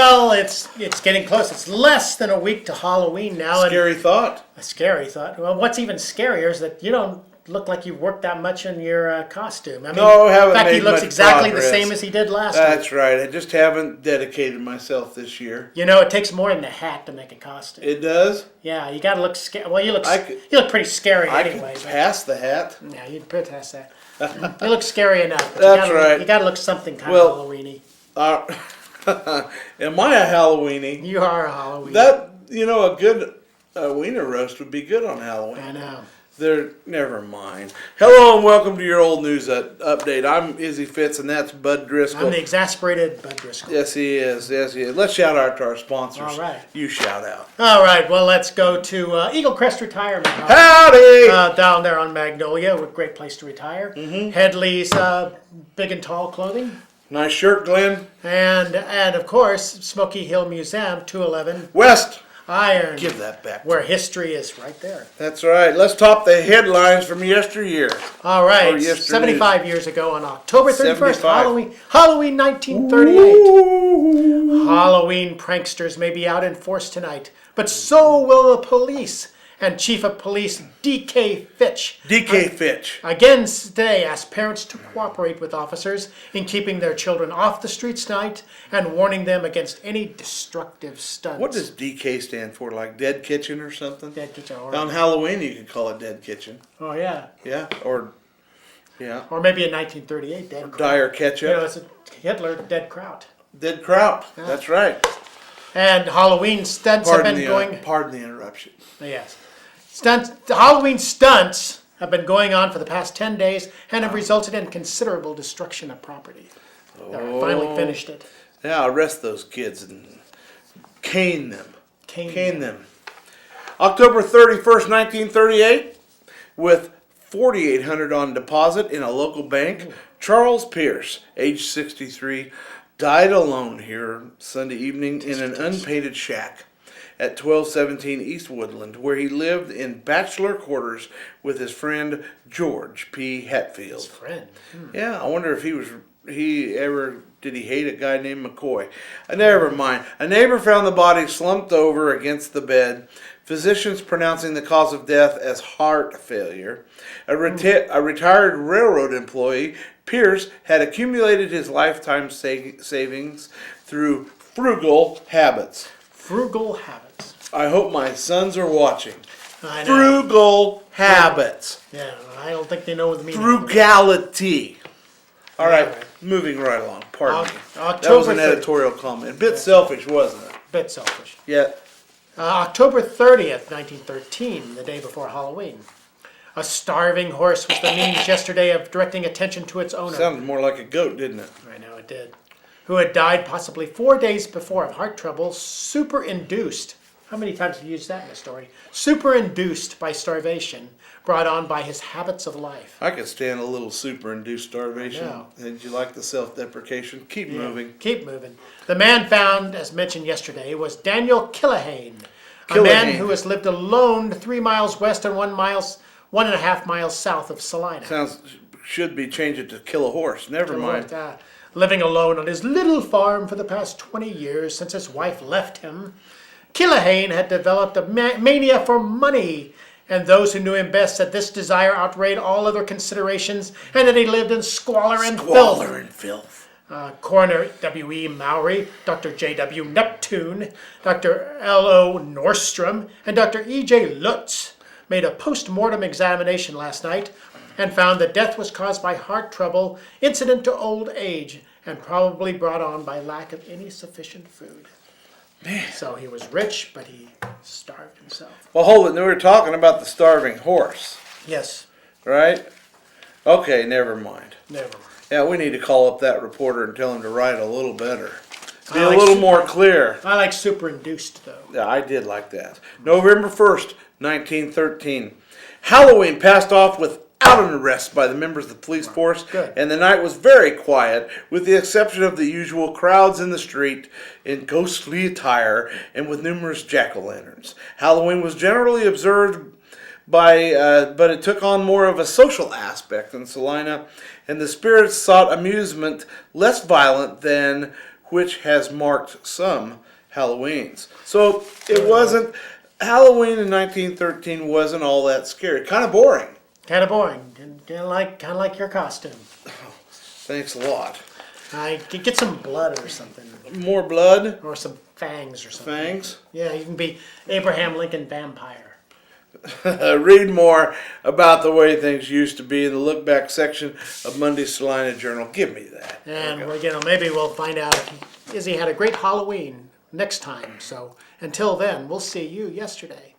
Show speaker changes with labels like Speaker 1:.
Speaker 1: Well, it's getting close. It's less than a week to Halloween now.
Speaker 2: Scary thought.
Speaker 1: A scary thought. Well, what's even scarier is that you don't look like you've worked that much in your costume. I mean,
Speaker 2: No, I haven't
Speaker 1: in fact,
Speaker 2: made
Speaker 1: he looks
Speaker 2: much
Speaker 1: exactly
Speaker 2: progress.
Speaker 1: the same as he did last week.
Speaker 2: That's right. I just haven't dedicated myself this year.
Speaker 1: You know, it takes more than a hat to make a costume.
Speaker 2: It does?
Speaker 1: Yeah, you got to look scary. Well, you look pretty scary anyway.
Speaker 2: I could pass the hat.
Speaker 1: Yeah, you'd pass that. You look scary enough. But
Speaker 2: That's right.
Speaker 1: You got to look something kind of Halloween-y.
Speaker 2: Am I a Halloweenie?
Speaker 1: You are a Halloween.
Speaker 2: A good wiener roast would be good on Halloween.
Speaker 1: I know.
Speaker 2: Never mind. Hello and welcome to your old news update. I'm Izzy Fitz and that's Bud Driscoll.
Speaker 1: I'm the exasperated Bud Driscoll.
Speaker 2: Yes, he is. Yes, he is. Let's shout out to our sponsors.
Speaker 1: All right.
Speaker 2: You shout out.
Speaker 1: All right. Well, let's go to Eagle Crest Retirement.
Speaker 2: Howdy!
Speaker 1: Down there on Magnolia, a great place to retire. Mm-hmm. Headley's Big and Tall Clothing.
Speaker 2: Nice shirt, Glenn.
Speaker 1: And of course, Smoky Hill Museum, 211
Speaker 2: West.
Speaker 1: Iron.
Speaker 2: Give that back.
Speaker 1: Where history is right there.
Speaker 2: That's right. Let's top the headlines from yesteryear.
Speaker 1: All right. 75 years ago on October 31st, Halloween 1938. Ooh. Halloween pranksters may be out in force tonight, but so will the police. And Chief of Police D.K. Fitch.
Speaker 2: D.K. Fitch.
Speaker 1: Again today asked parents to cooperate with officers in keeping their children off the streets tonight and warning them against any destructive stunts.
Speaker 2: What does D.K. stand for? Like Dead Kitchen or something?
Speaker 1: Dead Kitchen.
Speaker 2: On Halloween you could call it Dead Kitchen.
Speaker 1: Oh, yeah.
Speaker 2: Yeah, or
Speaker 1: maybe in 1938, Dead Kraut.
Speaker 2: Dire Ketchup.
Speaker 1: You know, it's Hitler, Dead Kraut.
Speaker 2: Dead Kraut. Yeah. That's right.
Speaker 1: And Halloween stunts have been going...
Speaker 2: Pardon the interruption.
Speaker 1: Yes. Halloween stunts have been going on for the past 10 days and have resulted in considerable destruction of property. I finally finished it.
Speaker 2: Yeah, arrest those kids and cane them. Cane them. October 31st, 1938, with $4,800 on deposit in a local bank, Charles Pierce, age 63, died alone here Sunday evening in an unpainted shack at 1217 East Woodland, where he lived in bachelor quarters with his friend George P. Hetfield.
Speaker 1: His friend?
Speaker 2: Yeah, I wonder if did he hate a guy named McCoy? Never mind. A neighbor found the body slumped over against the bed. Physicians pronouncing the cause of death as heart failure. A retired railroad employee, Pierce had accumulated his lifetime savings through frugal habits.
Speaker 1: Frugal habits.
Speaker 2: I hope my sons are watching.
Speaker 1: I know.
Speaker 2: Frugal habits.
Speaker 1: Yeah, I don't think they know what the meaning
Speaker 2: Frugality. All right, moving right along. Pardon me. That was an editorial comment. A bit selfish, wasn't it?
Speaker 1: Bit selfish.
Speaker 2: Yeah.
Speaker 1: October 30th, 1913, the day before Halloween. A starving horse was the means yesterday of directing attention to its owner.
Speaker 2: Sounded more like a goat, didn't it?
Speaker 1: I know it did. Who had died possibly 4 days before of heart trouble, superinduced. How many times have you used that in a story? Superinduced by starvation, brought on by his habits of life.
Speaker 2: I could stand a little superinduced starvation. Did you like the self-deprecation? Keep moving.
Speaker 1: Keep moving. The man found, as mentioned yesterday, was Daniel Killahane. A man who has lived alone 3 miles west and 1.5 miles south of Salina.
Speaker 2: Should be changed to kill a horse. Never mind.
Speaker 1: Living alone on his little farm for the past 20 years since his wife left him, Killahane had developed a mania for money, and those who knew him best said this desire outweighed all other considerations, and that he lived in squalor and filth. Coroner W.E. Mowry, Dr. J.W. Neptune, Dr. L.O. Nordstrom, and Dr. E.J. Lutz made a post-mortem examination last night and found that death was caused by heart trouble incident to old age and probably brought on by lack of any sufficient food. Man. So he was rich, but he starved himself.
Speaker 2: Well, hold it. We were talking about the starving horse.
Speaker 1: Yes.
Speaker 2: Right? Okay, never mind.
Speaker 1: Never mind.
Speaker 2: Yeah, we need to call up that reporter and tell him to write a little better. Be a little more clear.
Speaker 1: I like superinduced, though.
Speaker 2: Yeah, I did like that. November 1st, 1913. Halloween passed off without an arrest by the members of the police force, and the night was very quiet, with the exception of the usual crowds in the street in ghostly attire and with numerous jack-o'-lanterns. Halloween was generally observed but it took on more of a social aspect in Salina, and the spirits sought amusement less violent than which has marked some Halloweens. So it wasn't, Halloween in 1913 wasn't all that scary. Kind of boring.
Speaker 1: Kind of boring. Kind of like your costume.
Speaker 2: Thanks a lot.
Speaker 1: I could get some blood or something,
Speaker 2: More blood?
Speaker 1: or some fangs or something.
Speaker 2: Fangs?
Speaker 1: Yeah, you can be Abraham Lincoln vampire.
Speaker 2: Read more about the way things used to be in the look back section of Monday's Salina Journal. Give me that.
Speaker 1: And maybe we'll find out if Izzy had a great Halloween next time. So until then, we'll see you yesterday.